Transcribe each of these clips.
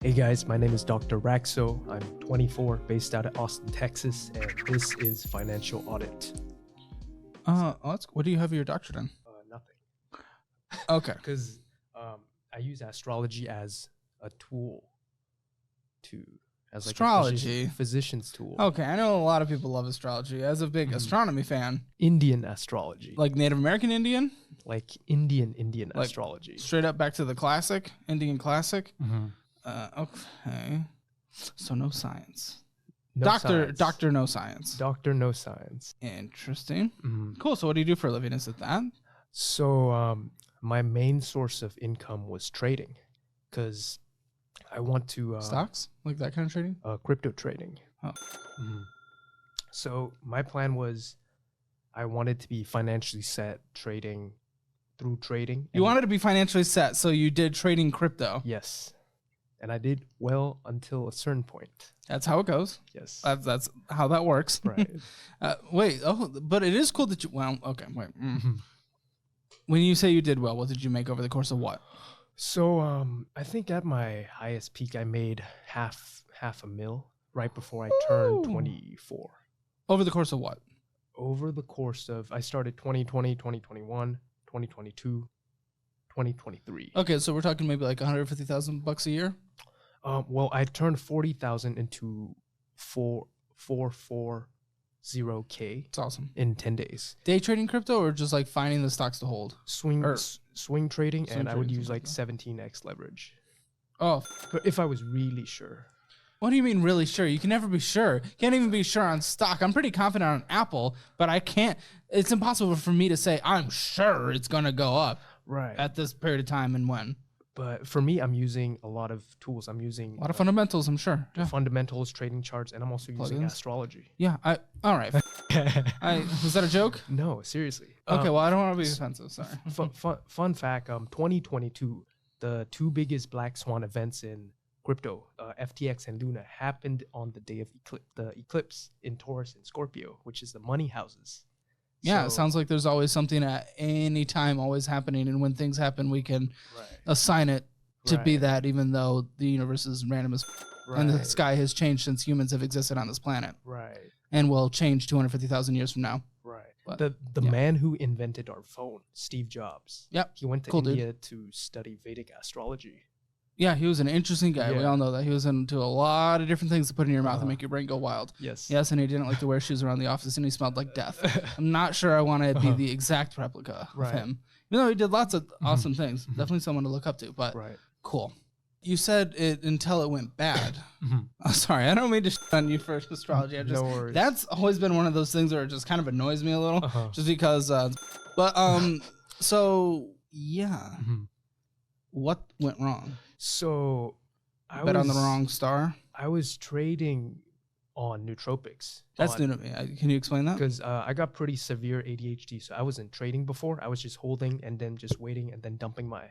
Hey guys, my name is Dr. Raxo. I'm 24, based out of Austin, Texas, and this is Financial Audit. What do you have your doctorate in? Nothing. Okay. Because I use astrology as a tool as like Astrology? a physician's tool. Okay, I know a lot of people love astrology. As a big astronomy fan, Indian astrology. like Native American Indian? Like Indian Like astrology. Straight up back to the classic, Indian classic? Mm-hmm. Okay. So no science. No Doctor no science. Doctor no science. Interesting. Mm-hmm. Cool. So what do you do for a living? Is it that? So my main source of income was trading, because I want to Stocks? Like that kind of trading? crypto trading. Oh. Mm-hmm. So my plan was I wanted to be financially set through trading. You wanted to be financially set, so you did trading crypto. Yes. And I did well until a certain point. That's how it goes. Yes. That's how that works. Right. But it is cool that you, well, okay, wait. When you say you did well, what did you make over the course of what? So I think at my highest peak, I made half a mil right before I turned 24. Over the course of what? Over the course of, I started 2020, 2021, 2022, 2023. Okay, so we're talking maybe like $150,000 a year? Well, I turned 40,000 into 440K. It's awesome. In 10 days. Day trading crypto or just like finding the stocks to hold? Swing trading, and I would trading, use like 17x leverage. Oh, But if I was really sure. what do you mean really sure? You can never be sure. Can't even be sure on stock. I'm pretty confident on Apple, but I can't. It's impossible for me to say I'm sure it's going to go up at this period of time and when. But for me, I'm using a lot of tools. I'm using A lot of fundamentals, I'm sure. Yeah. fundamentals, trading charts, and I'm also using Plugins. astrology. Yeah. All right. Was that a joke? No, seriously. Okay, well, I don't want to be offensive. Sorry. Fun fact, 2022, the two biggest black swan events in crypto, FTX and Luna, happened on the day of the eclipse in Taurus and Scorpio, which is the money houses. Yeah, it sounds like there's always something at any time always happening, and when things happen, we can assign it to be that, even though the universe is random as and the sky has changed since humans have existed on this planet. Right. And will change 250,000 years from now. Right. But, the man who invented our phone, Steve Jobs. Yep. He went to India to study Vedic astrology. Yeah, he was an interesting guy. Yeah. We all know that. He was into a lot of different things to put in your mouth and make your brain go wild. Yes. Yes, and he didn't like to wear shoes around the office, and he smelled like death. I'm not sure I want to be the exact replica of him. Even though he did lots of awesome things. Definitely someone to look up to, but cool. You said it until it went bad. Oh, sorry, I don't mean to shit on you for astrology. No worries. That's always been one of those things where it just kind of annoys me a little, just because. So yeah, what went wrong? So I bet on the wrong star. I was trading on nootropics. That's new to me. Can you explain that? Because I got pretty severe ADHD, so I wasn't trading before. I was just holding and then just waiting and then dumping my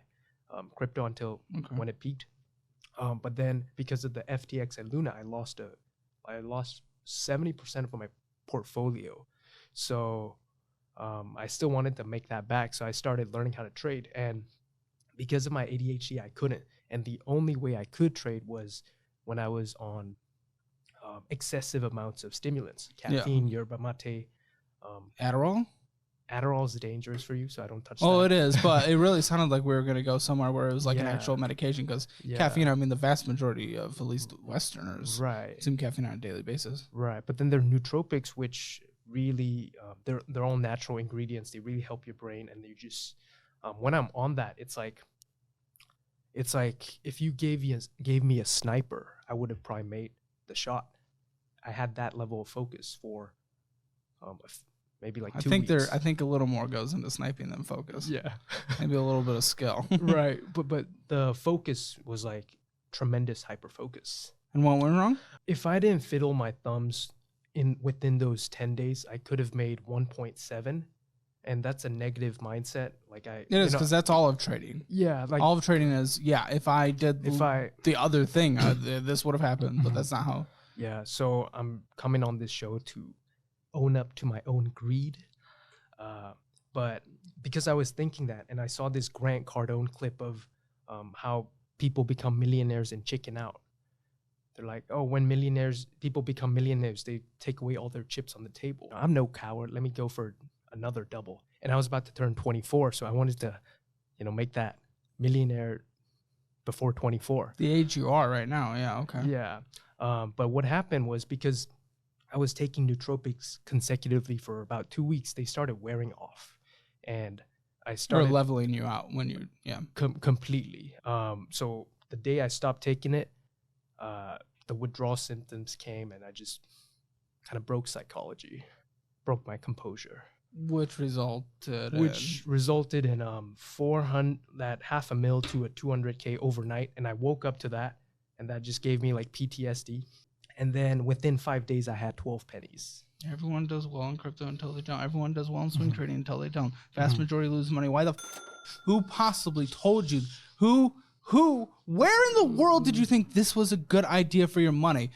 crypto until when it peaked. But then because of the FTX and Luna, I lost 70% of my portfolio. So I still wanted to make that back. So I started learning how to trade. And because of my ADHD, I couldn't. And the only way I could trade was when I was on excessive amounts of stimulants, caffeine, yerba mate. Adderall? Adderall is dangerous for you, so I don't touch that. Oh, it is, but it really sounded like we were going to go somewhere where it was like an actual medication, because caffeine, I mean, the vast majority of at least Westerners consume caffeine on a daily basis. Right, but then there are nootropics, which really, they're all natural ingredients. They really help your brain, and they just, when I'm on that, it's like if you gave me a sniper, I would have probably made the shot. I had that level of focus for maybe like 2 weeks. I think a little more goes into sniping than focus. Yeah. Maybe a little bit of skill. Right. But the focus was like tremendous hyper focus. And what went wrong? If I didn't fiddle my thumbs within those 10 days, I could have made 1.7. And that's a negative mindset. Like it is, because that's all of trading. Yeah. Like all of trading is, if I did the other thing, this would have happened, but that's not how. Yeah. So I'm coming on this show to own up to my own greed. But because I was thinking that, and I saw this Grant Cardone clip of how people become millionaires and chicken out. They're like, oh, when people become millionaires, they take away all their chips on the table. I'm no coward. Let me go for another double. And I was about to turn 24, so I wanted to, make that millionaire before 24. The age you are right now, yeah, okay. Yeah, but what happened was because I was taking nootropics consecutively for about 2 weeks, they started wearing off. And I started... Or leveling you out when you, yeah. Completely. So the day I stopped taking it, the withdrawal symptoms came, and I just kind of broke my composure. Which resulted in 400, that $500,000 to a $200K overnight, and I woke up to that, and that just gave me like PTSD. And then within 5 days, I had 12 pennies. Everyone does well in crypto until they don't. Everyone does well in swing trading until they don't. Vast majority lose money. Why the who possibly told you? Where in the world did you think this was a good idea for your money?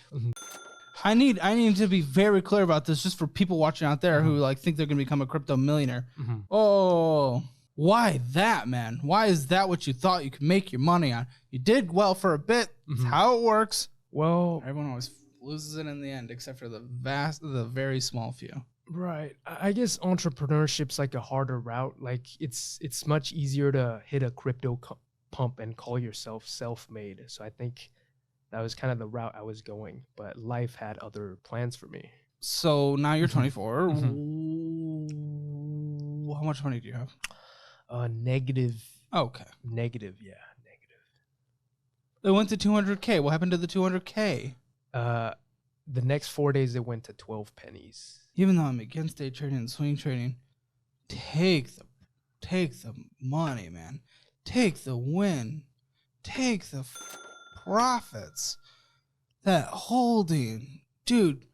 I need to be very clear about this, just for people watching out there who like think they're gonna become a crypto millionaire. Oh, why that, man? Why is that what you thought you could make your money on? You did well for a bit. That's how it works. Well, everyone always loses it in the end, except for the very small few. Right. I guess entrepreneurship's like a harder route. Like it's much easier to hit a crypto pump and call yourself self-made. So I think that was kind of the route I was going, but life had other plans for me. So now you're 24. How much money do you have? Negative. Okay. Negative, yeah. Negative. It went to 200K. What happened to the 200K? The next 4 days, it went to 12 pennies. Even though I'm against day trading and swing trading, take the money, man. Take the win. Take the profits. That holding. Dude,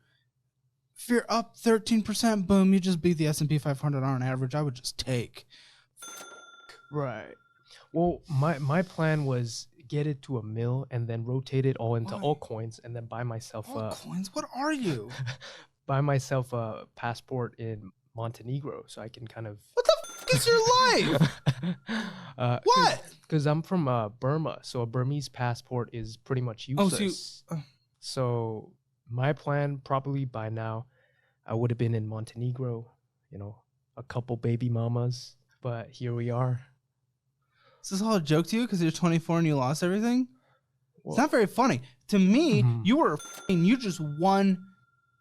if you're up 13%, boom, you just beat the S&P 500 on average. I would just take. Right. Well, my plan was get it to $1 million and then rotate it all into altcoins and then buy myself altcoins? What are you? Buy myself a passport in Montenegro so I can kind of... What the f*** is your life? What? Because I'm from Burma, so a Burmese passport is pretty much useless. So my plan, probably by now, I would have been in Montenegro, a couple baby mamas, but here we are. Is this all a joke to you because you're 24 and you lost everything? Well, it's not very funny. To me, you just won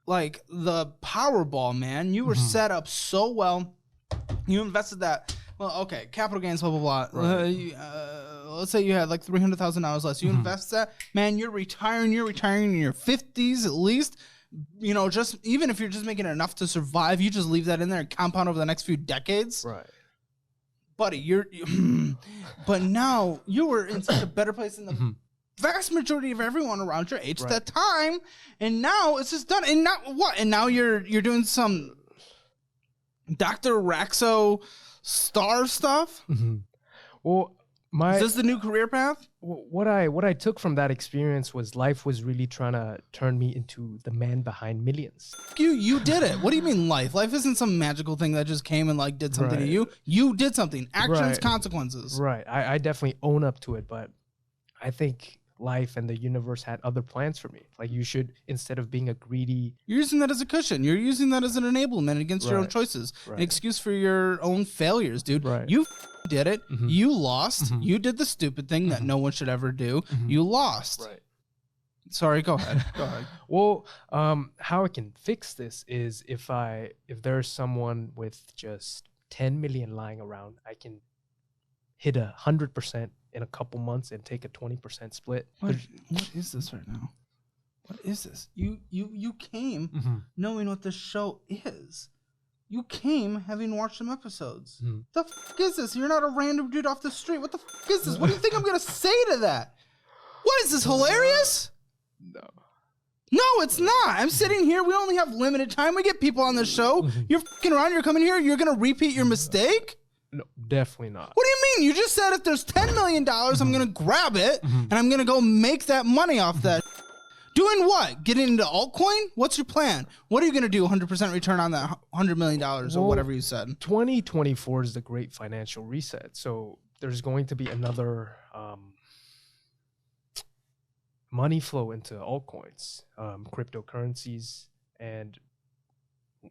like the Powerball, man. You were set up so well. You invested that. Well, okay, capital gains, blah, blah, blah. Right. Let's say you had like $300,000 less. You invest that, man, you're retiring in your 50s at least. Just even if you're just making enough to survive, you just leave that in there and compound over the next few decades. Right. Buddy, but now you were in such a better place than the vast majority of everyone around your age at that time, and now it's just done. And now what? And now you're doing some Dr. Raxo star stuff. Well, is this the new career path? What I took from that experience was life was really trying to turn me into the man behind millions. You did it. What do you mean life? Life isn't some magical thing that just came and like did something to you. You did something. Actions, consequences. Right. I definitely own up to it, but I think life and the universe had other plans for me. Like you should, instead of being a greedy... You're using that as a cushion. You're using that as an enablement against your own choices. An excuse for your own failures, dude. You did it. You lost. You did the stupid thing that no one should ever do. You lost. Right. Sorry, go ahead. Go ahead. Well, how I can fix this is if there's someone with just 10 million lying around, I can hit 100% in a couple months and take a 20% split. What is this right now? What is this? You came knowing what this show is. You came having watched some episodes. The f*** is this? You're not a random dude off the street. What the f*** is this? What do you think I'm gonna say to that? What is this, hilarious? No, it's not. I'm sitting here. We only have limited time. We get people on the show. You're f***ing around. You're coming here. You're gonna repeat your mistake? No, definitely not. What do you mean? You just said if there's $10 million, I'm going to grab it and I'm going to go make that money off that. Doing what? Getting into altcoin? What's your plan? What are you going to do? 100% return on that $100 million or whatever you said. 2024 is the great financial reset. So there's going to be another money flow into altcoins, cryptocurrencies, and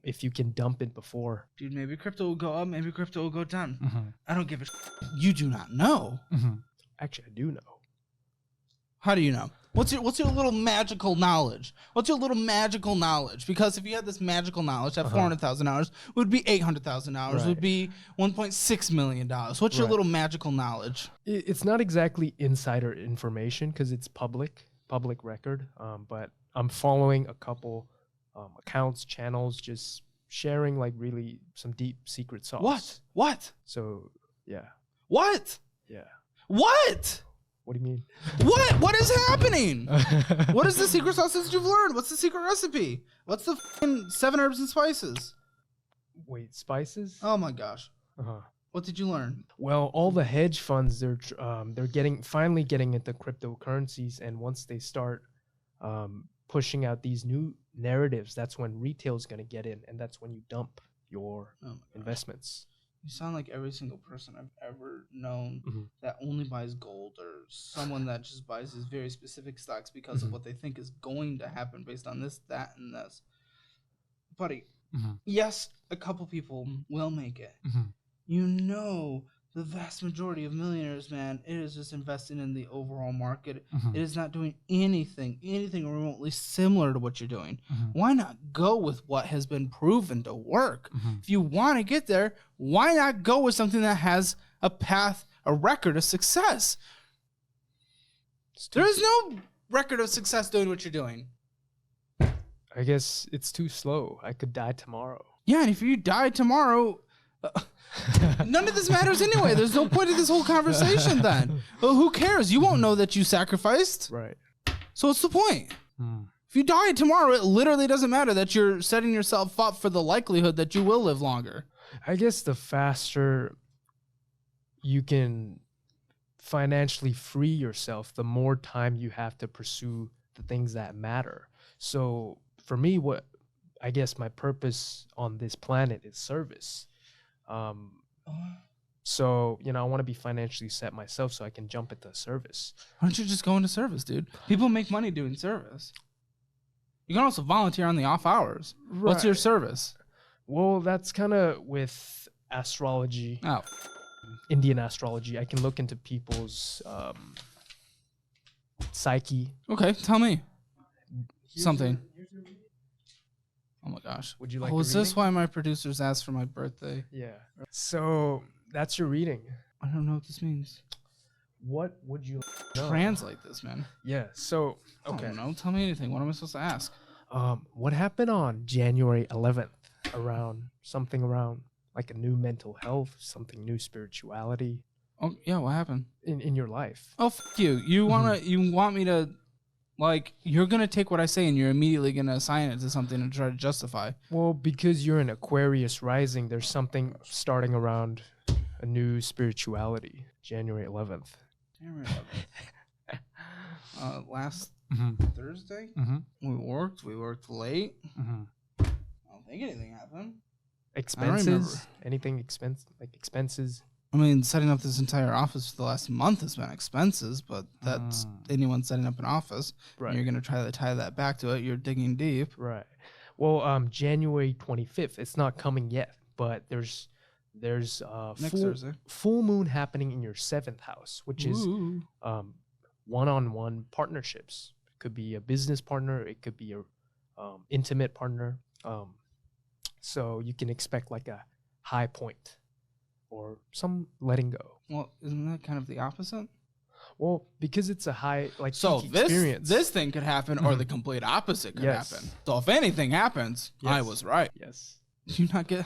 if you can dump it before. Dude, maybe crypto will go up, maybe crypto will go down. I don't give a You do not know. Actually, I do know. How do you know? What's your little magical knowledge? What's your little magical knowledge? Because if you had this magical knowledge, that $400,000 would be $800,000, would be $1.6 million. What's your little magical knowledge? It's not exactly insider information because it's public record. But I'm following a couple accounts, channels, just sharing like really some deep secret sauce. What? So yeah. What? Yeah. What? What do you mean? What is happening? What is the secret sauce that you've learned? What's the secret recipe? What's the 7 herbs and spices? Wait, spices? Oh my gosh. What did you learn? Well, all the hedge funds, they're finally getting into cryptocurrencies, and once they start pushing out these new narratives, that's when retail is going to get in, and that's when you dump your investments. You sound like every single person I've ever known that only buys gold, or someone that just buys these very specific stocks because of what they think is going to happen based on this, that, and this. Buddy, yes, a couple people will make it. You know, the vast majority of millionaires, man, it is just investing in the overall market. It is not doing anything remotely similar to what you're doing. Why not go with what has been proven to work? If you want to get there, why not go with something that has a path, a record of success? There is no record of success doing what you're doing. I guess it's too slow. I could die tomorrow. Yeah, and if you die tomorrow... none of this matters anyway. There's no point in this whole conversation then. Well, who cares? You won't know that you sacrificed. Right. So what's the point? If you die tomorrow, it literally doesn't matter that you're setting yourself up for the likelihood that you will live longer. I guess the faster you can financially free yourself, the more time you have to pursue the things that matter. So for me, what I guess my purpose on this planet is service. So, I want to be financially set myself so I can jump into service. Why don't you just go into service, dude? People make money doing service. You can also volunteer on the off hours. Right. What's your service? Well, that's kind of with astrology. Indian astrology. I can look into people's psyche. Okay, tell me something. Oh my gosh. Would you like is this why my producers asked for my birthday? Yeah. So that's your reading. I don't know what this means. What would you know? Translate this, man. Yeah. So, okay. I don't know. Tell me anything. What am I supposed to ask? What happened on January 11th around like a new mental health, something new spirituality? Oh, yeah. What happened? In your life. Oh, you. You want me to... Like, you're going to take what I say and you're immediately going to assign it to something and try to justify. Well, because you're an Aquarius rising, there's something starting around a new spirituality. January 11th. January 11th. Last Thursday, we worked late. I don't think anything happened. Expenses? Anything expenses? I mean, setting up this entire office for the last month has been expenses, but that's anyone setting up an office. Right. You're going to try to tie that back to it. You're digging deep. Right. Well, January 25th, it's not coming yet, but there's full moon happening in your 7th house, which is one-on-one partnerships. It could be a business partner. It could be a intimate partner. So you can expect like a high point. Or some letting go. Well, isn't that kind of the opposite? Well, because it's a high experience. This thing could happen, or the complete opposite could happen. So if anything happens, I was right. Yes. Do you not get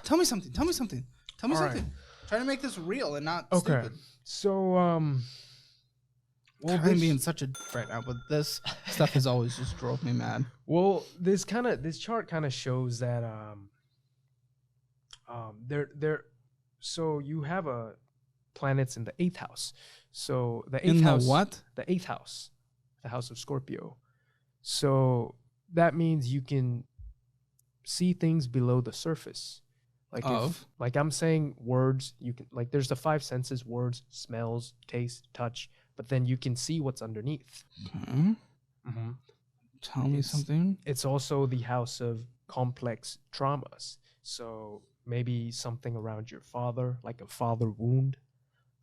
Tell me something. Tell me something. Right. Try to make this real and not stupid. So, I'm being such a right now, but this stuff has always just drove me mad. Well, this chart kind of shows that So you have planets in the 8th house. So the 8th house. What? The 8th house, the house of Scorpio. So that means you can see things below the surface. Like I'm saying words, you can there's the 5 senses: words, smells, taste, touch, but then you can see what's underneath. Okay. Tell me something. It's also the house of complex traumas. So maybe something around your father, like a father wound.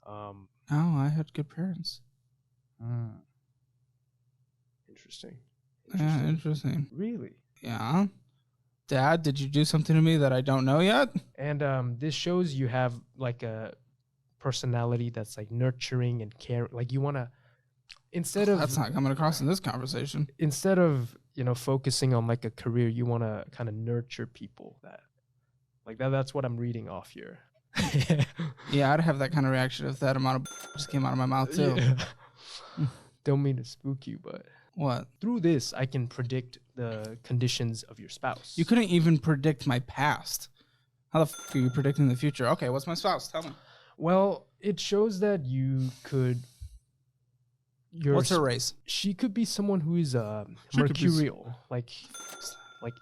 Oh, I had good parents. Interesting. Yeah, interesting. Really? Yeah. Dad, did you do something to me that I don't know yet? And this shows you have like a personality that's like nurturing and caring. Like you want to, instead of... That's not coming across in this conversation. Instead of, focusing on like a career, you want to kind of nurture people that's what I'm reading off here. Yeah, I'd have that kind of reaction if that amount of just came out of my mouth too. Yeah. Don't mean to spook you, but what? Through this, I can predict the conditions of your spouse. You couldn't even predict my past. How the fuck are you predicting the future? Okay, what's my spouse? Tell me. Well, it shows that you could... What's her race? She could be someone who is mercurial, like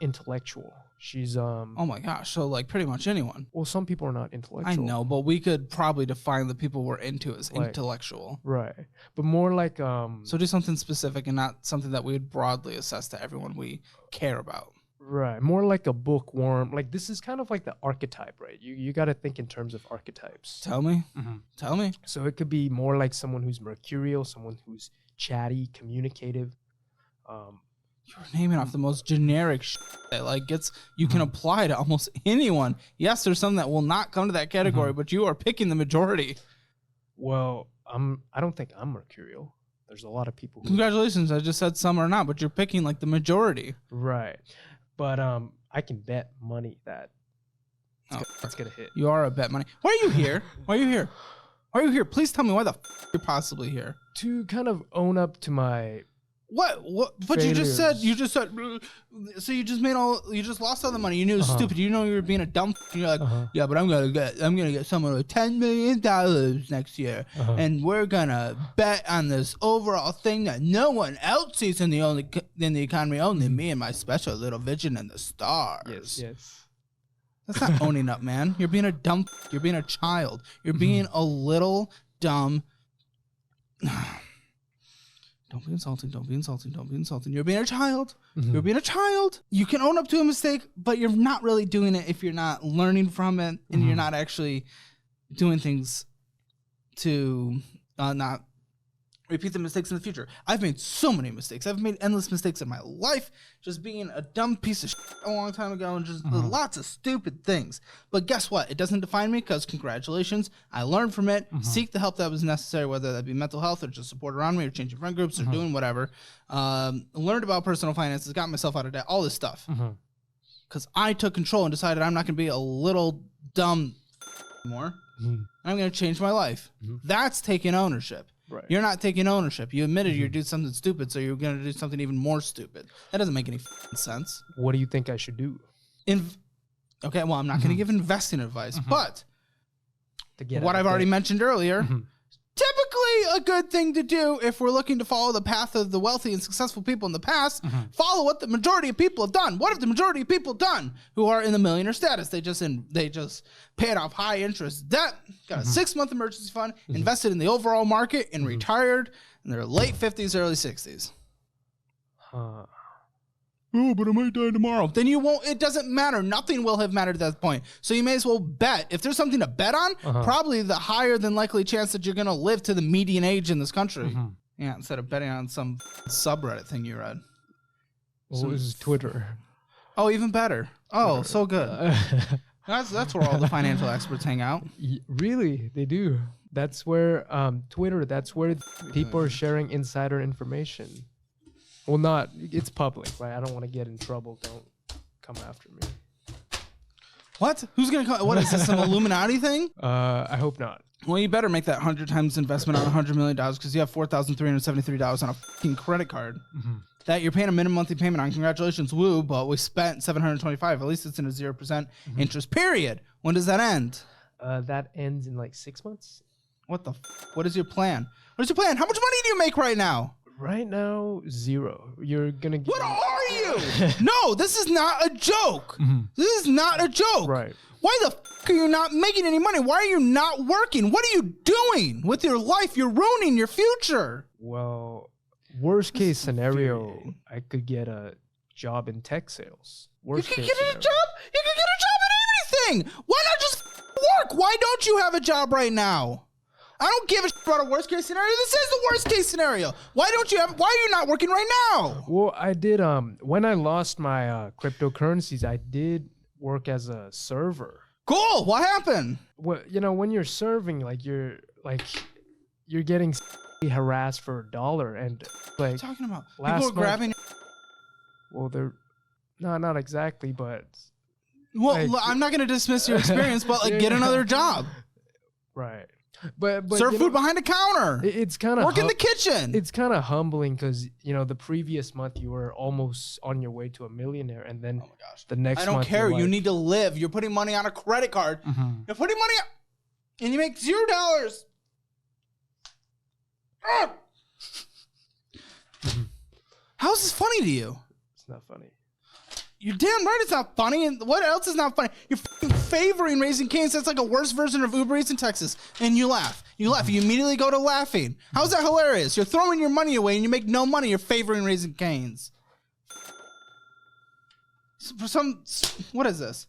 intellectual. She's oh my gosh, so like pretty much anyone. Well, some people are not intellectual. I know, but we could probably define the people we're into as intellectual. Right. But more like so do something specific and not something that we would broadly assess to everyone we care about. Right. More like a bookworm. Like this is kind of like the archetype, right? You got to think in terms of archetypes. Tell me. Tell me. So it could be more like someone who's mercurial, someone who's chatty, communicative. You're naming off the most generic shit that like gets you can apply to almost anyone. Yes, there's some that will not come to that category, but you are picking the majority. Well, I don't think I'm mercurial. There's a lot of people. Congratulations, I just said some are not, but you're picking like the majority. Right. But I can bet money that it's gonna hit. You are a bet money. Why are you here? Why are you here? Why are you here? Please tell me why the you're possibly here. To kind of own up to my What? But you just said, so you just lost all the money. You knew it was stupid. You know you were being a dumb. You're like, yeah, but I'm gonna get someone with $10 million next year, and we're gonna bet on this overall thing that no one else sees in the economy, only me and my special little vision in the stars. Yes. That's not owning up, man. You're being a dumb. You're being a child. You're being a little dumb. Don't be insulting. Don't be insulting. Don't be insulting. You're being a child. You're being a child. You can own up to a mistake, but you're not really doing it if you're not learning from it and you're not actually doing things to not repeat the mistakes in the future. I've made so many mistakes. I've made endless mistakes in my life, just being a dumb piece of shit a long time ago and just lots of stupid things. But guess what? It doesn't define me because congratulations, I learned from it, seek the help that was necessary, whether that be mental health or just support around me or changing friend groups or doing whatever. Learned about personal finances, got myself out of debt, all this stuff. Because I took control and decided I'm not going to be a little dumb anymore. I'm going to change my life. That's taking ownership. Right. You're not taking ownership. You admitted you're doing something stupid, so you're going to do something even more stupid. That doesn't make any sense. What do you think I should do? Okay, well, I'm not going to give investing advice, but what I've already mentioned earlier, typically a good thing to do if we're looking to follow the path of the wealthy and successful people in the past, follow what the majority of people have done. What have the majority of people done who are in the millionaire status? They just paid off high interest debt, got a 6-month emergency fund, invested in the overall market, and retired in their late 50s, early 60s. Oh, but I might die tomorrow. Then you won't. It doesn't matter. Nothing will have mattered at that point. So you may as well bet. If there's something to bet on, probably the higher than likely chance that you're going to live to the median age in this country. Yeah, instead of betting on some subreddit thing you read. Well, it was Twitter. Oh, even better. Oh, Twitter. So good. That's where all the financial experts hang out. Really? They do. That's where Twitter, that's where people are sharing insider information. Well, it's public, right? I don't want to get in trouble. Don't come after me. What? Who's going to come? What is this, some Illuminati thing? I hope not. Well, you better make that 100 times investment on $100 million because you have $4,373 on a fucking credit card that you're paying a minimum monthly payment on. Congratulations, woo, but we spent $725. At least it's in a 0% interest period. When does that end? That ends in like 6 months. What the What is your plan? What is your plan? How much money do you make right now? Right now, 0. You're going to get... What are you? No, this is not a joke. This is not a joke. Right. Why the fuck are you not making any money? Why are you not working? What are you doing with your life? You're ruining your future. Well, worst case scenario, I could get a job in tech sales. You could get a job? You could get a job in anything. Why not just work? Why don't you have a job right now? I don't give a shit about a worst case scenario. This is the worst case scenario. Why are you not working right now? Well, I did, when I lost my cryptocurrencies, I did work as a server. Cool. What happened? Well, you know, when you're serving, you're getting harassed for $1 and what are you talking about? People are grabbing. Well, they're not exactly, but well, I'm not going to dismiss your experience, but get another job. Right. But serve food behind the counter. It's kind of work in the kitchen. It's kind of humbling because the previous month you were almost on your way to a millionaire, and then the next month I don't care. You need to live. You're putting money on a credit card. You're putting money on, and you make $0. How is this funny to you? It's not funny. You're damn right it's not funny. And what else is not funny? You're favoring Raising Cane's. That's like a worse version of Uber Eats in Texas. And you laugh. You immediately go to laughing. How's that hilarious? You're throwing your money away and you make no money. You're favoring Raising Cane's. What is this?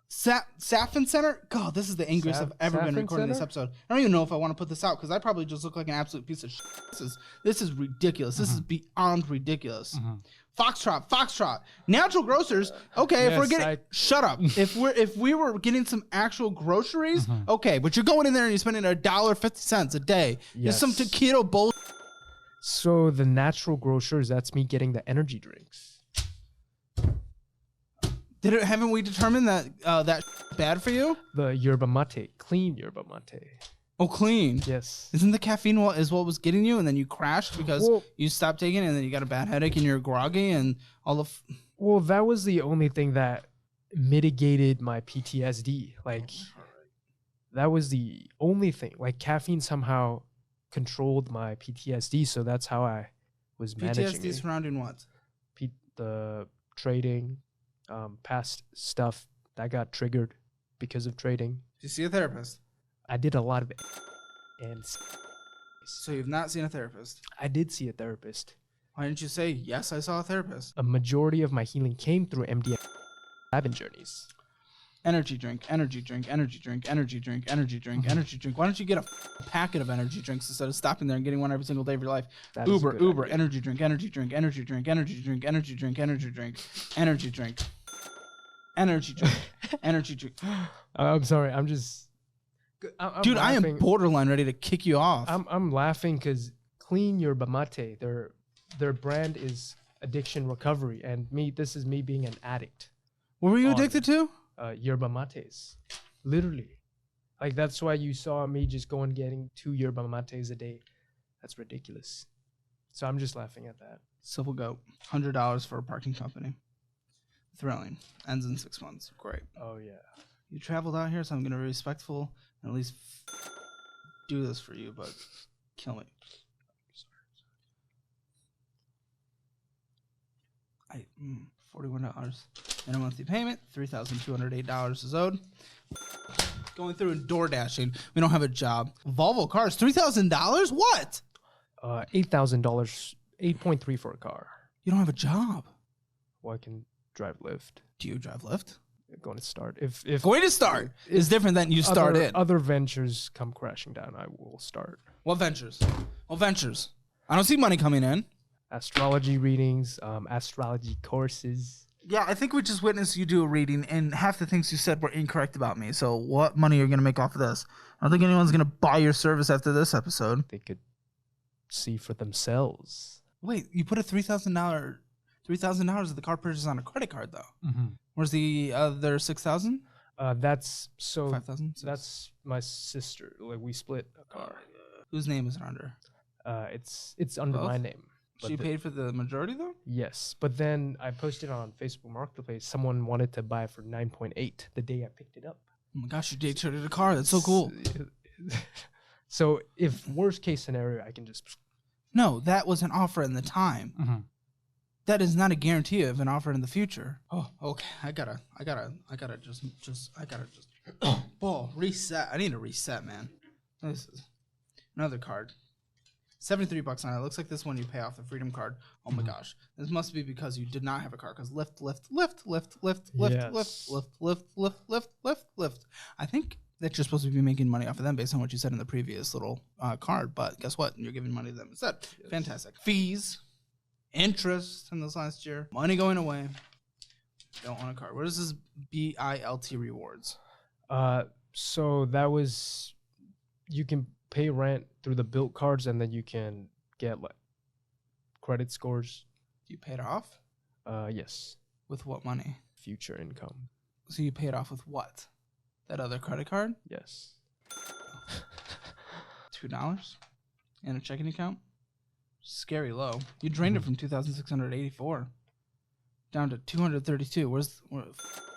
Stephan Center? God, this is the angriest I've ever been recording this episode. I don't even know if I want to put this out because I probably just look like an absolute piece of shit. This is ridiculous. This is beyond ridiculous. Foxtrot. Natural grocers. Okay, if we're getting shut up. If we were getting some actual groceries, okay, but you're going in there and you're spending $1.50 a day. Yes. There's some taquito bull. So the natural grocers, that's me getting the energy drinks. Haven't we determined that that's bad for you? The yerba mate, clean yerba mate. Oh, clean. Yes. Isn't the caffeine what was getting you, and then you crashed because you stopped taking it, and then you got a bad headache, and you're groggy, and all the. Well, that was the only thing that mitigated my PTSD. That was the only thing. Caffeine somehow controlled my PTSD, so that's how I was managing PTSD surrounding what? The trading, past stuff that got triggered because of trading. Did you see a therapist? I did a lot of it. And so you've not seen a therapist? I did see a therapist. Why didn't you say, yes, I saw a therapist? A majority of my healing came through MDMA journeys. Energy drink. Why don't you get a packet of energy drinks instead of stopping there and getting one every single day of your life? Uber, energy drink. I'm sorry. I'm Dude, laughing. I am borderline ready to kick you off. I'm laughing because Clean Yerba Mate, their brand is addiction recovery, and this is me being an addict. What were you addicted to? Yerba mates, literally. That's why you saw me just going getting 2 yerba mates a day. That's ridiculous. So I'm just laughing at that. Civil Goat, $100 for a parking company. Thrilling. Ends in 6 months. Great. Oh yeah. You traveled out here, so I'm gonna be respectful and at least do this for you, but kill me. $41 in a monthly payment. $3,208 is owed. Going through and door dashing. We don't have a job. Volvo cars, $3,000. What? $8,000, 8.3 for a car. You don't have a job. Well, I can drive Lyft. Do you drive Lyft? Going to start. If going to start is different than you start it. Other ventures come crashing down, I will start. What ventures? What ventures? I don't see money coming in. Astrology readings, astrology courses. Yeah, I think we just witnessed you do a reading, and half the things you said were incorrect about me. So what money are you going to make off of this? I don't think anyone's going to buy your service after this episode. They could see for themselves. Wait, you put a $3,000 of the car purchase on a credit card, though. Mm-hmm. Where's the other $6,000? That's so. 5,000. That's my sister. We split a car. Whose name is it under? It's under my name. She paid for the majority, though? Yes, but then I posted on Facebook Marketplace. Someone wanted to buy it for 9.8 the day I picked it up. Oh my gosh, you day traded a car. That's so cool. So if worst case scenario, I can just. No, that was an offer in the time. Mm-hmm. That is not a guarantee of an offer in the future. Oh, okay. I gotta just reset. I need to reset, man. This is another card. $73 on it. Looks like this one you pay off the Freedom card. Oh my gosh. This must be because you did not have a car. Because lift. I think that you're supposed to be making money off of them based on what you said in the previous little card. But guess what? You're giving money to them instead. Yes. Fantastic. Fees, interest in this last year, money going away. Don't want a car. What is this BILT rewards? So that was, you can pay rent through the built cards, and then you can get like credit scores. You paid off? Yes. With what money? Future income. So you paid off with what? That other credit card? Yes. $2 in a checking account? Scary low. You drained it from 2,684 down to 232. What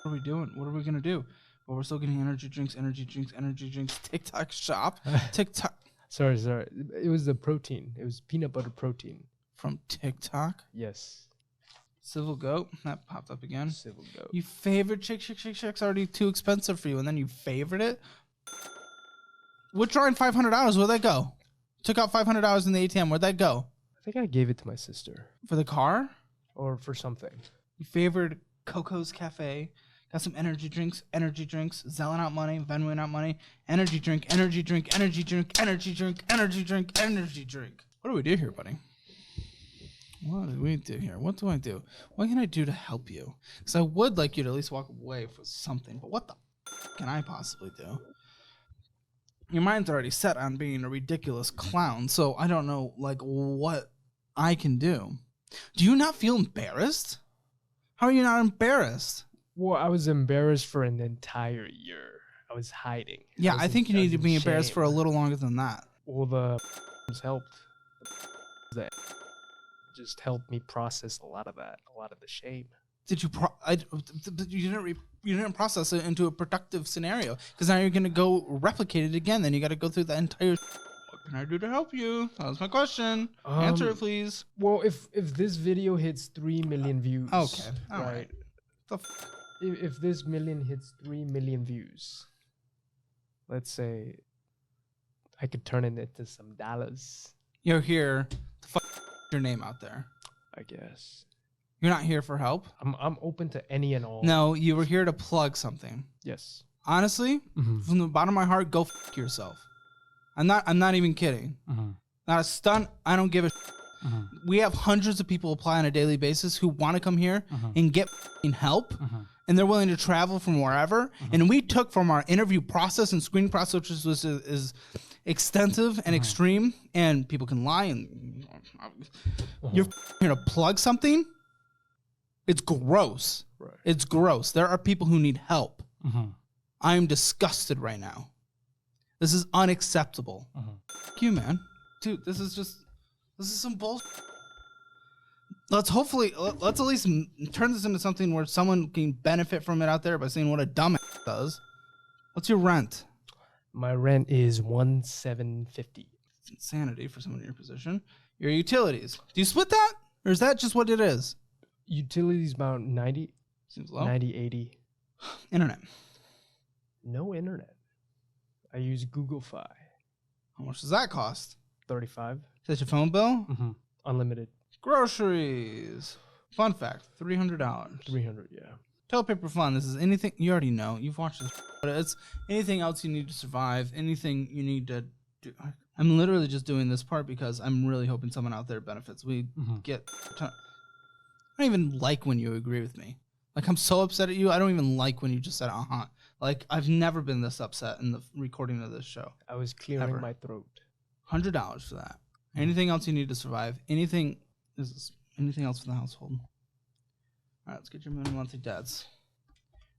are we doing? What are we gonna do? Well, we're still getting energy drinks. TikTok shop. TikTok. Sorry. It was the protein. It was peanut butter protein. From TikTok? Yes. Civil Goat. That popped up again. Civil Goat. You favorite Chick's already too expensive for you, and then you favorite it? Withdrawing $500. Where'd that go? Took out $500 in the ATM. Where'd that go? I think I gave it to my sister. For the car? Or for something. You favored Coco's Cafe. Got some energy drinks, Zelling out money, Venmoing out money, energy drink. What do we do here, buddy? What do we do here? What do I do? What can I do to help you? Because I would like you to at least walk away with something, but what the can I possibly do? Your mind's already set on being a ridiculous clown, so I don't know, like, what I can do. Do you not feel embarrassed? How are you not embarrassed? Well, I was embarrassed for an entire year. I was hiding. Yeah, I think you need to be embarrassed for a little longer than that. Well, the helped. That just helped me process a lot of that, a lot of the shame. Did you? You didn't process it into a productive scenario, because now you're gonna go replicate it again. Then you got to go through the entire. What can I do to help you? That was my question. Answer it, please. Well, if this video hits 3 million views, okay, all right. If this million hits 3 million views, let's say I could turn it into some dollars. You're here to your name out there. I guess. You're not here for help? I'm open to any and all. No, you were here to plug something. Yes. Honestly, from the bottom of my heart, go yourself. I'm not even kidding. Not a stunt. I don't give a We have hundreds of people apply on a daily basis who want to come here and get help. And they're willing to travel from wherever. And we took from our interview process and screening process, which is extensive and extreme, and people can lie. And you're here to plug something. It's gross. Right. It's gross. There are people who need help. I'm disgusted right now. This is unacceptable. Fuck you, man. Dude, this is some bullshit. Let's at least turn this into something where someone can benefit from it out there by saying what a dumbass does. What's your rent? My rent is $1,750. It's insanity for someone in your position. Your utilities. Do you split that? Or is that just what it is? Utilities about 90. Seems low. 90, 80. Internet. No internet. I use Google Fi. How much does that cost? $35. Is that your phone bill? Unlimited. Groceries. Fun fact, $300. $300, yeah. Toilet paper fun. This is anything you already know. You've watched this, but it's anything else you need to survive. Anything you need to do. I'm literally just doing this part because I'm really hoping someone out there benefits. We get. I don't even like when you agree with me. Like, I'm so upset at you. I don't even like when you just said Like, I've never been this upset in the recording of this show. I was clearing my throat. $100 for that. Anything else you need to survive? Anything else for the household? All right, let's get your minimum monthly debts.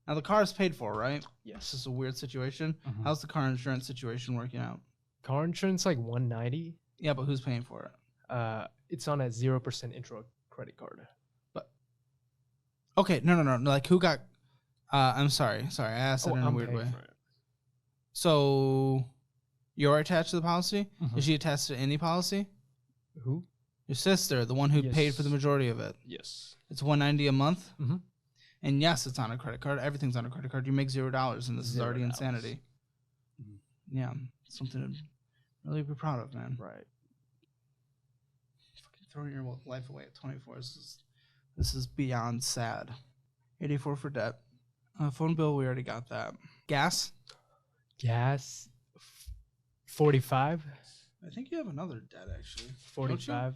Now, the car is paid for, right? Yes. This is a weird situation. How's the car insurance situation working out? Car insurance, like $190. Yeah, but who's paying for it? It's on a 0% intro credit card. But okay, no. Like, who got? I'm sorry. I asked it in a weird way. So, you're attached to the policy? Is she attached to any policy? Who? Your sister, the one who paid for the majority of it. Yes. It's $190 a month. Mm-hmm. And yes, it's on a credit card. Everything's on a credit card. You make $0, and this is already insanity. Mm-hmm. Yeah, something to really be proud of, man. Right. Fucking throwing your life away at 24. This is beyond sad. 84 for debt. Phone bill, we already got that. Gas? 45. I think you have another debt, actually. 45.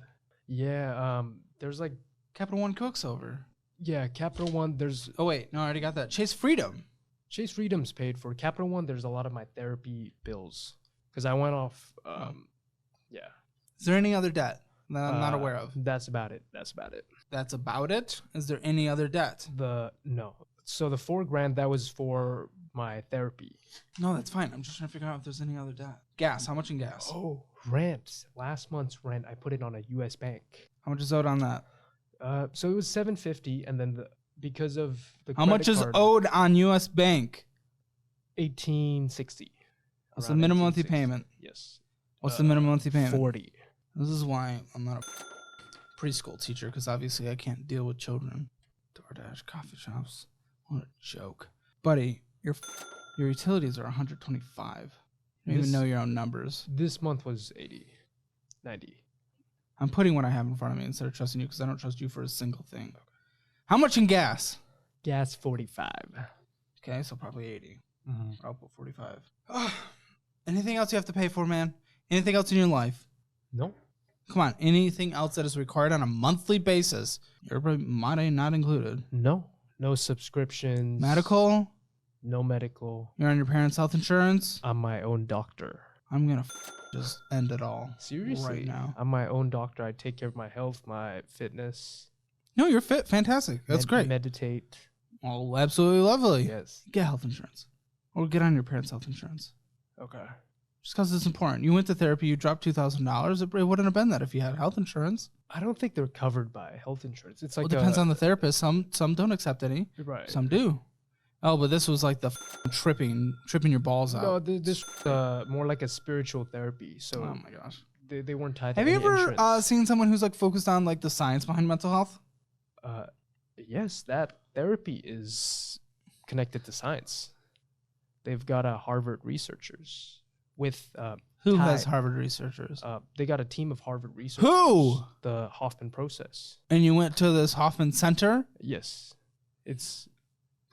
Yeah, there's like... Capital One Cooks over. Yeah, Capital One, there's... Oh, wait. No, I already got that. Chase Freedom. Chase Freedom's paid for. Capital One, there's a lot of my therapy bills. Because I went off... Yeah. Is there any other debt that I'm not aware of? That's about it. That's about it? Is there any other debt? No. So the $4,000, that was for my therapy. No, that's fine. I'm just trying to figure out if there's any other debt. Gas. How much in gas? Oh, rent. Last month's rent, I put it on a U.S. bank. How much is owed on that? So it was $750, and then because of the how much is owed on U.S. bank? $1,860. What's the minimum monthly payment? Yes. What's the minimum monthly payment? $40. This is why I'm not a preschool teacher, because obviously I can't deal with children. DoorDash, coffee shops. What a joke, buddy. Your utilities are 125. You don't even know your own numbers. This month was 80, 90. I'm putting what I have in front of me instead of trusting you because I don't trust you for a single thing. Okay. How much in gas? Gas 45. Okay, so probably 80. Mm-hmm. I'll put 45. Anything else you have to pay for, man? Anything else in your life? No. Come on, anything else that is required on a monthly basis? Your money not included. No. No subscriptions. Medical? No medical. You're on your parents' health insurance? I'm my own doctor. I'm going to just end it all. Seriously? Right now. I'm my own doctor. I take care of my health, my fitness. No, you're fit. Fantastic. That's great. Meditate. Oh, absolutely lovely. Yes. Get health insurance. Or get on your parents' health insurance. Okay. Just because it's important. You went to therapy, you dropped $2,000. It wouldn't have been that if you had health insurance. I don't think they're covered by health insurance. It's like it depends on the therapist. Some don't accept any. Right. Some do. Oh, but this was like the tripping your balls out. No, this more like a spiritual therapy. So oh my gosh, they weren't tied. Have to you ever insurance. seen someone who's like focused on like the science behind mental health? Yes, that therapy is connected to science. They've got Harvard researchers with who has Harvard researchers? They got a team of Harvard researchers. Who? The Hoffman process. And you went to this Hoffman Center? Yes, it's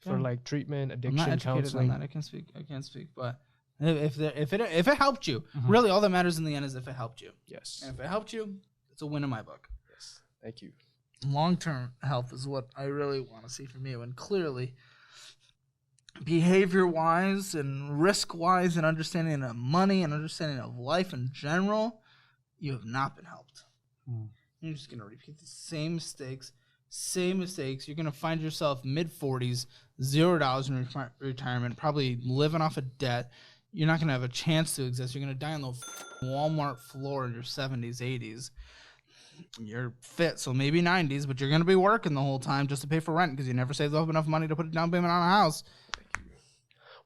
for like treatment, addiction, I'm not educated counseling. On that. I can't speak, but if it helped you, really all that matters in the end is if it helped you. Yes. And if it helped you, it's a win in my book. Yes. Thank you. Long-term health is what I really want to see from you, and clearly, behavior-wise and risk-wise and understanding of money and understanding of life in general, you have not been helped. You're just going to repeat the same mistakes. You're going to find yourself mid-40s, $0 in retirement, probably living off of debt. You're not going to have a chance to exist. You're going to die on the Walmart floor in your 70s, 80s. You're fit, so maybe 90s, but you're going to be working the whole time just to pay for rent because you never saved up enough money to put a down payment on a house.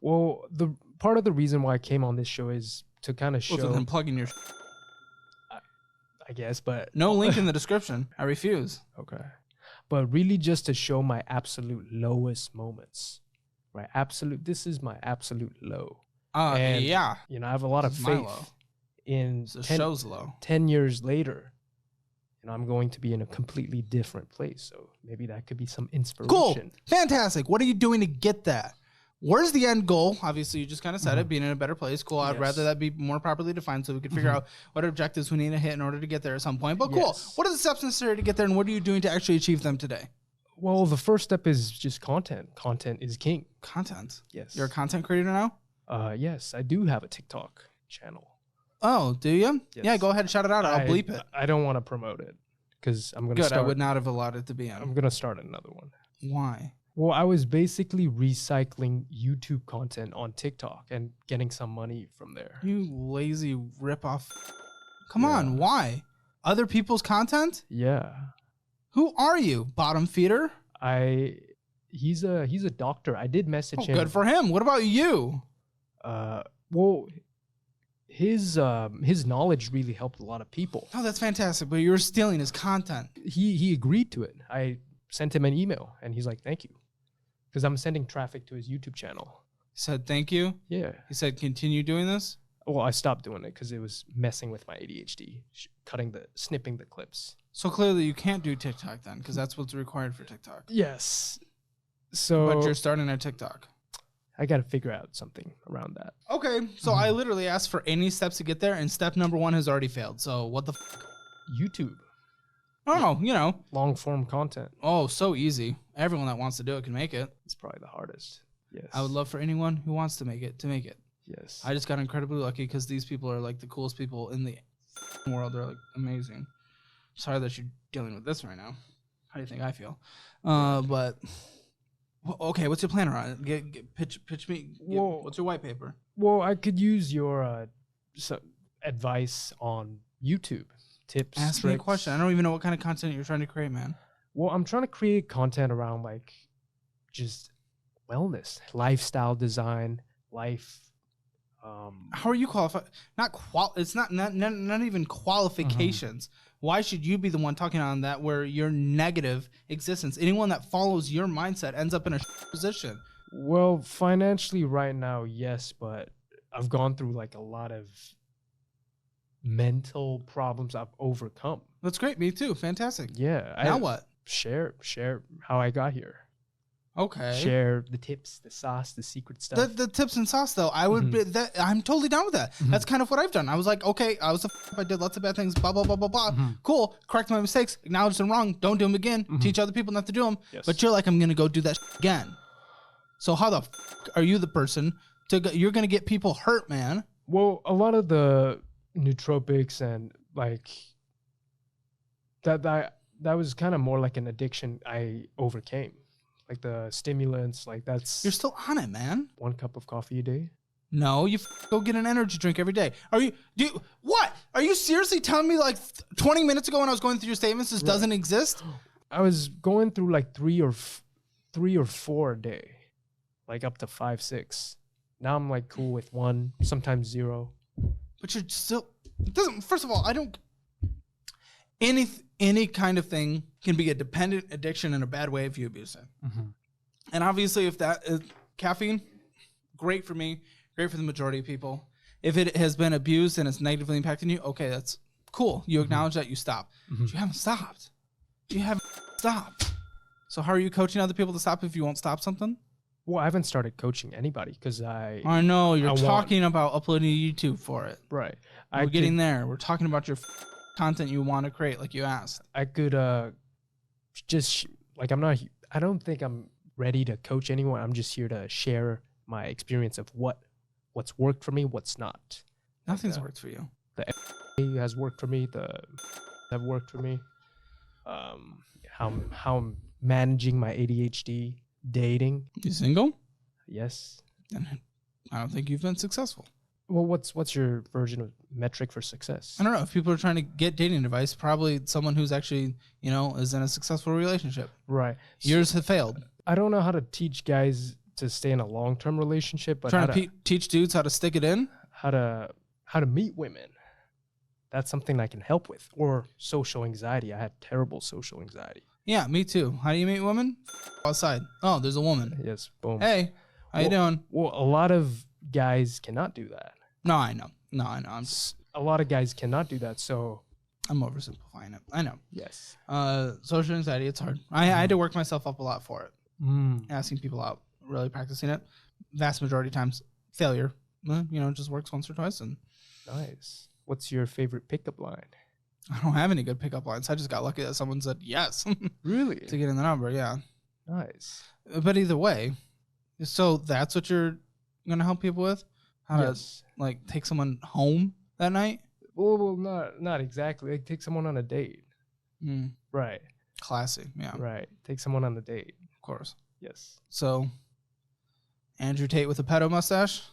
Well, the part of the reason why I came on this show is to kind of show... Other than plugging your... I guess, but... No link in the description. I refuse. Okay. But really just to show my absolute lowest moments, right? This is my absolute low. And, yeah. You know, I have a lot of faith in the show's low. 10 years later, you know, I'm going to be in a completely different place. So maybe that could be some inspiration. Cool. Fantastic. What are you doing to get that? Where's the end goal? Obviously, you just kind of said it, being in a better place. Cool. I'd rather that be more properly defined so we could figure out what objectives we need to hit in order to get there at some point. But cool. What are the steps necessary to get there, and what are you doing to actually achieve them today? Well, the first step is just content. Content is king. Content? Yes. You're a content creator now? Yes, I do have a TikTok channel. Oh, do you? Yes. Yeah, go ahead and shout it out. I'll bleep it. I don't want to promote it because I'm going to start. I would not have allowed it to be on. I'm going to start another one. Why? Well, I was basically recycling YouTube content on TikTok and getting some money from there. You lazy ripoff. Come on, why? Other people's content? Yeah. Who are you? Bottom feeder? He's a doctor. I did message him. Good for him. What about you? Well, his knowledge really helped a lot of people. Oh, that's fantastic. But you were stealing his content. He agreed to it. I sent him an email, and he's like, "Thank you," because I'm sending traffic to his YouTube channel. He said, "Thank you." Yeah. He said, "Continue doing this." Well, I stopped doing it because it was messing with my ADHD, snipping the clips. So clearly you can't do TikTok then, because that's what's required for TikTok. Yes. So, but you're starting a TikTok. I got to figure out something around that. Okay. So I literally asked for any steps to get there, and step number 1 has already failed. So what the YouTube. Oh, you know. Long form content. Oh, so easy. Everyone that wants to do it can make it. It's probably the hardest. Yes. I would love for anyone who wants to make it. Yes. I just got incredibly lucky because these people are like the coolest people in the world. They're like amazing. Sorry that you're dealing with this right now. How do you think I feel? But okay, what's your plan around it? Pitch me. What's your white paper? Well, I could use your advice on YouTube tips. Ask me a question. I don't even know what kind of content you're trying to create, man. Well, I'm trying to create content around like just wellness, lifestyle design, life. How are you qualified? It's not even qualifications. Why should you be the one talking on that where your negative existence? Anyone that follows your mindset ends up in a position. Well, financially right now, yes, but I've gone through like a lot of mental problems I've overcome. That's great. Me too. Fantastic. Yeah. Now what? Share how I got here. Okay. Share the tips, the sauce, the secret stuff. The tips and sauce, though, I would be I'm totally down with that. That's kind of what I've done. I was like, okay, I was I did lots of bad things, blah blah blah blah blah. Cool. Correct my mistakes, acknowledge them wrong, don't do them again. Teach other people not to do them. Yes. But you're like, I'm gonna go do that again. So how the are you the person to go, you're gonna get people hurt, man? Well, a lot of the nootropics and like that was kind of more like an addiction I overcame. Like the stimulants, like that's... You're still on it, man. 1 cup of coffee a day? No, you go get an energy drink every day. What? Are you seriously telling me like 20 minutes ago when I was going through your statements this doesn't exist? I was going through like 3 or 4 a day. Like up to 5, 6. Now I'm like cool with 1, sometimes 0. But you're still... It doesn't... First of all, I don't... Any kind of thing can be a dependent addiction in a bad way if you abuse it. And obviously, if that is caffeine, great for me, great for the majority of people. If it has been abused and it's negatively impacting you, okay, that's cool. You acknowledge that, you stop. But you haven't stopped. You haven't stopped. So how are you coaching other people to stop if you won't stop something? Well, I haven't started coaching anybody because I know you're talking about uploading to YouTube for it. Right. We're getting there. We're talking about your content you want to create, like you asked. I could just like I don't think I'm ready to coach anyone. I'm just here to share my experience of what's worked for me, what's not. Nothing's worked for you. The has worked for me. Have worked for me. How I'm managing my ADHD, dating. You single? Yes. Then I don't think you've been successful. Well, what's your version of metric for success? I don't know. If people are trying to get dating advice, probably someone who's actually, is in a successful relationship. Right. Yours have failed. I don't know how to teach guys to stay in a long-term relationship, but trying to teach dudes how to stick it in, how to meet women. That's something I can help with. Or social anxiety. I had terrible social anxiety. Yeah, me too. How do you meet women? Outside. Oh, there's a woman. Yes. Boom. Hey, how you doing? Well, a lot of guys cannot do that. No, I know. A lot of guys cannot do that, so... I'm oversimplifying it. I know. Yes. Social anxiety, it's hard. I had to work myself up a lot for it. Asking people out, really practicing it. Vast majority of times, failure. Just works once or twice. And nice. What's your favorite pickup line? I don't have any good pickup lines. I just got lucky that someone said yes. Really? To get in the number, yeah. Nice. But either way, so that's what you're going to help people with? How to take someone home that night? Well, not exactly. Like, take someone on a date. Right. Classy, yeah. Right. Take someone on a date. Of course. Yes. So, Andrew Tate with a pedo mustache?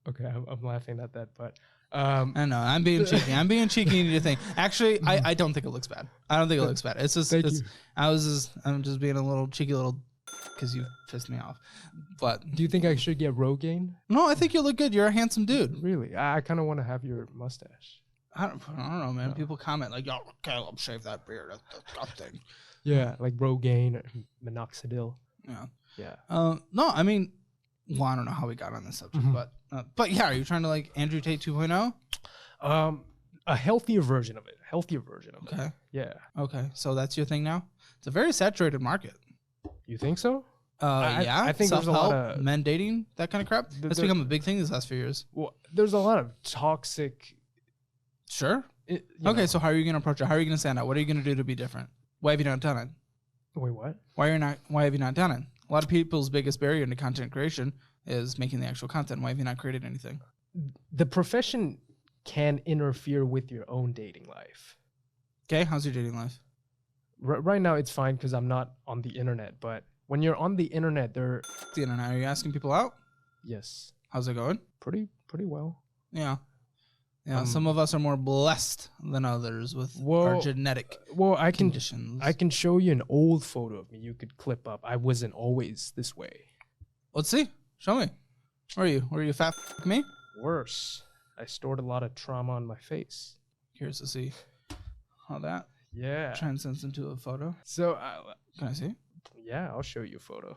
Okay, I'm laughing at that, but... I know, I'm being cheeky. I'm cheeky into your thing. Actually, I don't think it looks bad. I don't think it looks bad. It's just, I'm just being a little cheeky little... because you pissed me off. But do you think I should get Rogaine? No, I think you look good. You're a handsome dude. Really? I kind of want to have your mustache. I don't know, man. No. People comment like, "Yo, Caleb, shave that beard. That's disgusting." Yeah, like Rogaine or minoxidil. Yeah. No, I mean, well, I don't know how we got on this subject, but yeah, are you trying to like Andrew Tate 2.0? A healthier version of it. Okay. Yeah. Okay. So that's your thing now? It's a very saturated market. You think so? Yeah. I think there's a lot of men dating, that kind of crap. That's become a big thing these last few years. Well, there's a lot of toxic. Sure. Okay. So how are you going to approach it? How are you going to stand out? What are you going to do to be different? Why have you not done it? Wait, what? Why have you not done it? A lot of people's biggest barrier into content creation is making the actual content. Why have you not created anything? The profession can interfere with your own dating life. Okay, how's your dating life? Right now, it's fine because I'm not on the internet. But when you're on the internet, the internet, are you asking people out? Yes. How's it going? Pretty well. Yeah. Some of us are more blessed than others with our genetic conditions. I can show you an old photo of me. You could clip up. I wasn't always this way. Let's see. Show me. Where are you? Were you fat like me? Worse. I stored a lot of trauma on my face. Curious to see how that transcends into a photo. So, can I see? Yeah, I'll show you a photo.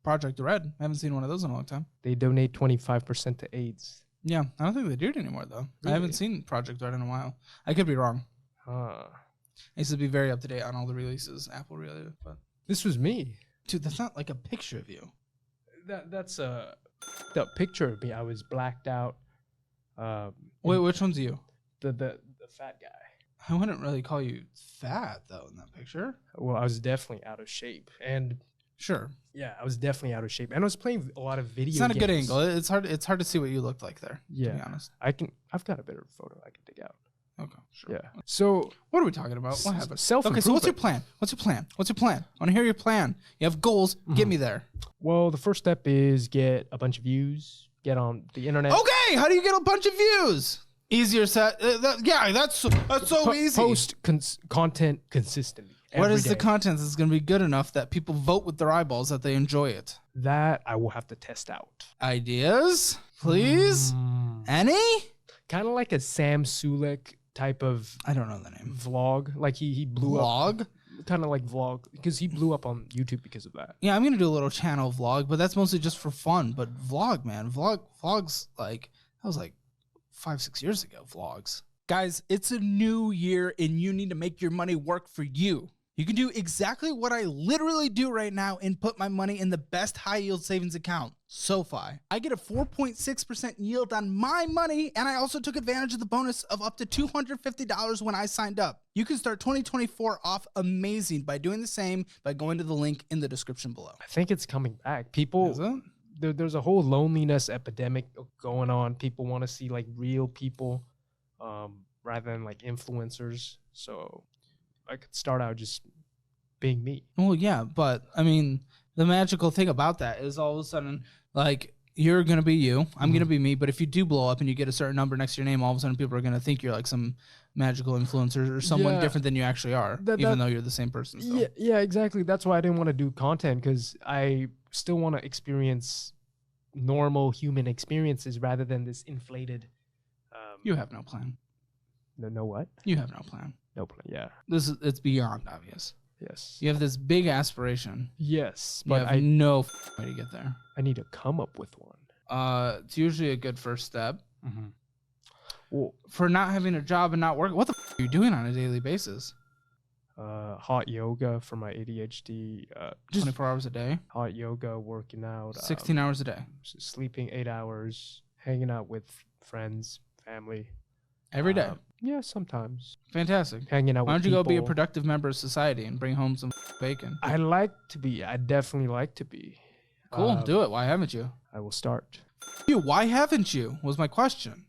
Project Red. I haven't seen one of those in a long time. They donate 25% to AIDS. Yeah, I don't think they do it anymore, though. Really? I haven't seen Project Red in a while. I could be wrong. I used to be very up to date on all the releases, Apple related, but this was me. Dude, that's not like a picture of you. That's the picture of me. I was blacked out. Wait, which one's you? The fat guy. I wouldn't really call you fat though in that picture. Well, I was definitely out of shape, and sure, yeah, I was definitely out of shape, and I was playing a lot of video. It's not a good angle. It's hard to see what you looked like there. Yeah, to be honest. I've got a better photo I can dig out. Okay, sure. Yeah. So what are we talking about? What happened? Self-improvement. Okay, so what's your plan? I want to hear your plan. You have goals. Get me there. Well, the first step is get a bunch of views. Get on the internet. Okay, how do you get a bunch of views? Easier set. That's so easy. Post content consistently. What is the content that's going to be good enough that people vote with their eyeballs that they enjoy it? That I will have to test out. Ideas, please. Any? Kind of like a Sam Sulek type of. I don't know the name. Vlog. Like he blew up. Kind of like vlog because he blew up on YouTube because of that. Yeah, I'm gonna do a little channel vlog, but that's mostly just for fun. But vlogs like that was like 5-6 years ago. Vlogs, guys, it's a new year and you need to make your money work for you. You can do exactly what I literally do right now and put my money in the best high yield savings account, SoFi. I get a 4.6% yield on my money, and I also took advantage of the bonus of up to $250 when I signed up. You can start 2024 off amazing by doing the same by going to the link in the description below. I think it's coming back. People, there's a whole loneliness epidemic going on. People want to see like real people rather than like influencers. So I could start out just being me. Well, yeah, but I mean, the magical thing about that is all of a sudden, like, you're going to be you, I'm going to be me, but if you do blow up and you get a certain number next to your name, all of a sudden people are going to think you're like some magical influencer or someone different than you actually are, even though you're the same person still. Yeah, exactly. That's why I didn't want to do content, because I still want to experience normal human experiences rather than this inflated. You have no plan. No what? You have no plan. No plan. Yeah. It's beyond obvious. Yes. You have this big aspiration. Yes, but I no way to get there. I need to come up with one. It's usually a good first step. Well, for not having a job and not working, what the are you doing on a daily basis? Hot yoga for my ADHD. 24 hours a day. Hot yoga, working out. 16 hours a day. Sleeping 8 hours. Hanging out with friends, family. Every day. Yeah, sometimes. Fantastic. Hanging out with Why don't you people. go be a productive member of society and bring home some bacon? I like to be. I definitely like to be. Cool. Do it. Why haven't you? I will start. Why haven't you? Was my question.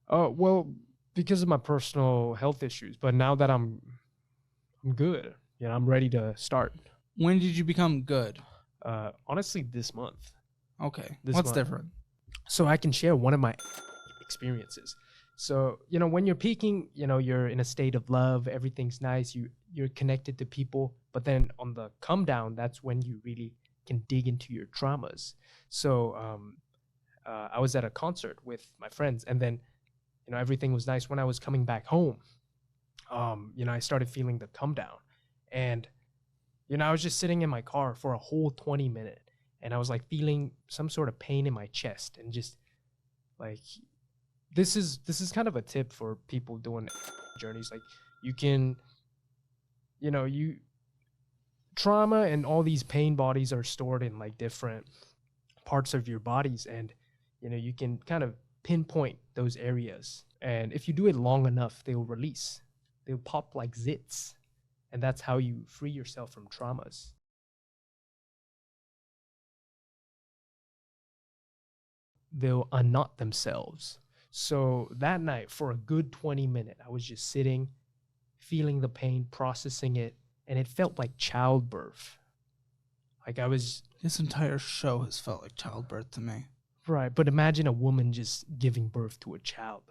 Oh, well, because of my personal health issues. But now that I'm good, I'm ready to start. When did you become good? Honestly, this month. Okay. What's different? So I can share one of my experiences. So, when you're peaking, you're in a state of love, everything's nice, you're connected to people, but then on the come down, that's when you really can dig into your traumas. So I was at a concert with my friends, and then, everything was nice. When I was coming back home, I started feeling the come down, and, I was just sitting in my car for a whole 20 minutes, and I was like feeling some sort of pain in my chest, and just like, this is kind of a tip for people doing journeys. Like, you can, trauma and all these pain bodies are stored in like different parts of your bodies, and you can kind of pinpoint those areas, and if you do it long enough, they'll release. They'll pop like zits, and that's how you free yourself from traumas. They'll unknot themselves. So that night, for a good 20 minutes, I was just sitting, feeling the pain, processing it, and it felt like childbirth. Like This entire show has felt like childbirth to me. Right, but imagine a woman just giving birth to a child.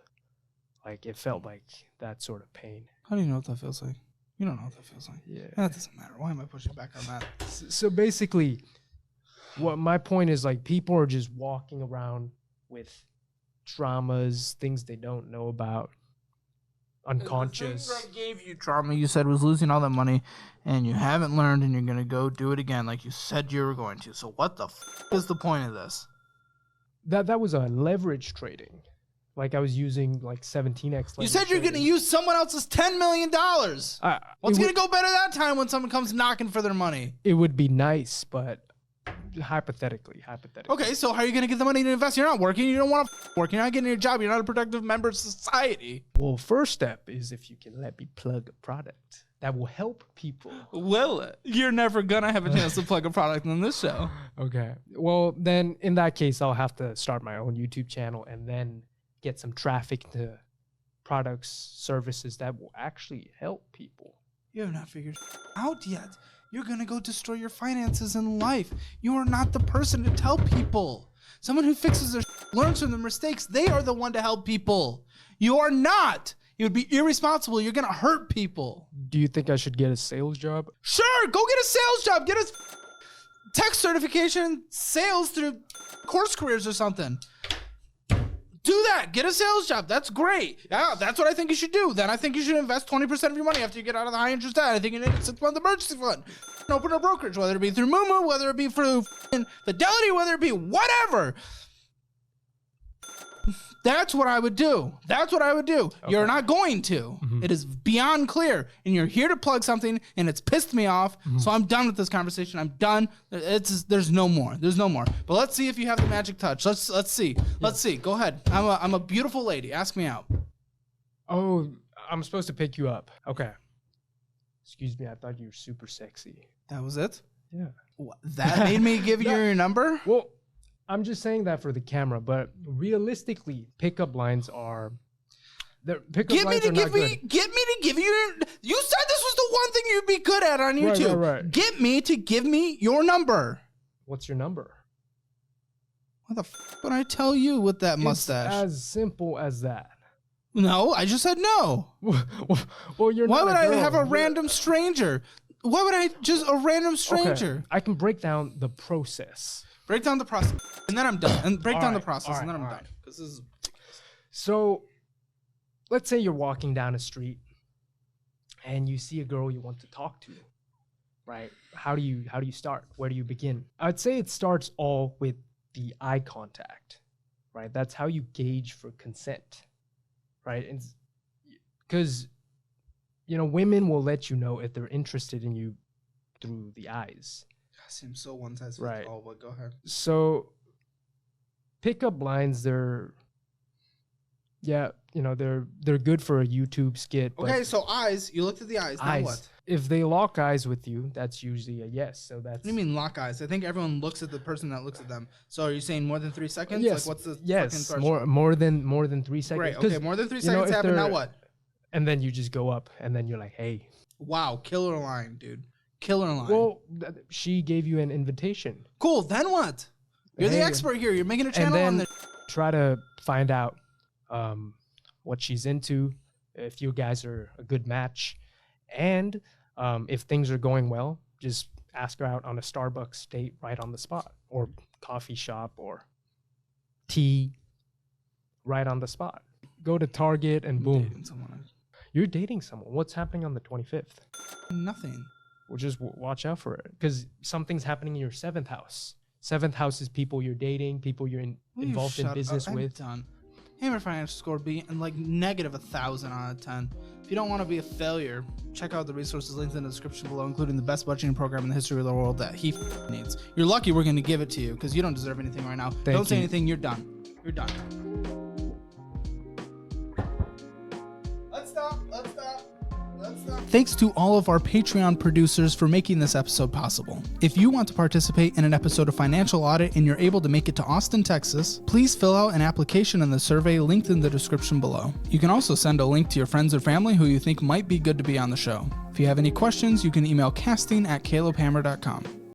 Like, it felt like that sort of pain. How do you know what that feels like? You don't know what that feels like. Yeah. That doesn't matter. Why am I pushing back on that? So basically, what my point is, like, people are just walking around with traumas, things they don't know about, unconscious. The thing that gave you trauma, you said, was losing all that money, and you haven't learned, and you're going to go do it again like you said you were going to. So what the is the point of this? That was a leverage trading. Like, I was using like 17x. You said you're going to use someone else's $10 million. What's going to go better that time when someone comes knocking for their money? It would be nice, but hypothetically. Okay, so how are you going to get the money to invest? You're not working. You don't want to work. You're not getting your job. You're not a productive member of society. Well, first step is if you can let me plug a product that will help people. Will it? You're never going to have a chance to plug a product on this show. Okay. Well, then in that case, I'll have to start my own YouTube channel and then get some traffic to products, services that will actually help people. You have not figured out yet. You're going to go destroy your finances in life. You are not the person to tell people. Someone who fixes their learns from their mistakes. They are the one to help people. You are not. You would be irresponsible. You're going to hurt people. Do you think I should get a sales job? Sure. Go get a sales job. Get a tech certification, sales through Course Careers or something. Do that. Get a sales job. That's great. Yeah, that's what I think you should do. Then I think you should invest 20% of your money after you get out of the high interest debt. I think you need a 6-month emergency fund. Open a brokerage, whether it be through Moomoo, whether it be through Fidelity, whether it be whatever. That's what I would do. Okay. You're not going to. Mm-hmm. It is beyond clear. And you're here to plug something, and it's pissed me off. Mm-hmm. So I'm done with this conversation. I'm done. There's no more. But let's see if you have the magic touch. Let's see. Yeah. Let's see. Go ahead. I'm a beautiful lady. Ask me out. Oh, I'm supposed to pick you up. Okay. Excuse me. I thought you were super sexy. That was it? Yeah. That made me give you your number? Well, I'm just saying that for the camera, but realistically, pickup lines are. Get me to give you. You said this was the one thing you'd be good at on YouTube. Right. Get me to give me your number. What's your number? What the would I tell you with that mustache? It's as simple as that. No, I just said no. Well, you're. Why would I have a random stranger? Why would I just a random stranger? Okay. I can break down the process. Break down the process, and then I'm done. And break down the process, and then I'm done. This is so. Let's say you're walking down a street, and you see a girl you want to talk to, right? How do you start? Where do you begin? I'd say it starts all with the eye contact, right? That's how you gauge for consent, right? And because women will let you know if they're interested in you through the eyes. Seems so one size fits right. all, but go ahead. So pickup lines, they're good for a YouTube skit. Okay, so eyes, you looked at the eyes. Now what? If they lock eyes with you, that's usually a yes. So that's. What do you mean lock eyes? I think everyone looks at the person that looks at them. So are you saying more than 3 seconds? Yes. Like what's the yes more than 3 seconds. Great. Okay, more than 3 seconds happen. Now what? And then you just go up, and then you're like, hey. Wow, killer line, dude. Killer line. Well, she gave you an invitation. Cool. Then what? You're the expert here. You're making a channel on this. Try to find out what she's into, if you guys are a good match, and if things are going well, just ask her out on a Starbucks date right on the spot, or coffee shop, or tea right on the spot. Go to Target and boom. You're dating someone. What's happening on the 25th? Nothing. Well, just watch out for it, because something's happening in your 7th house. 7th house is people you're dating, people you're involved in business with. Done. Hammer financial score B and like negative 1,000 out of 10. If you don't want to be a failure, check out the resources linked in the description below, including the best budgeting program in the history of the world that he needs. You're lucky we're going to give it to you because you don't deserve anything right now. Don't say anything. You're done. You're done. Let's stop. Thanks to all of our Patreon producers for making this episode possible. If you want to participate in an episode of Financial Audit and you're able to make it to Austin, Texas, please fill out an application in the survey linked in the description below. You can also send a link to your friends or family who you think might be good to be on the show. If you have any questions, you can email casting@calebhammer.com.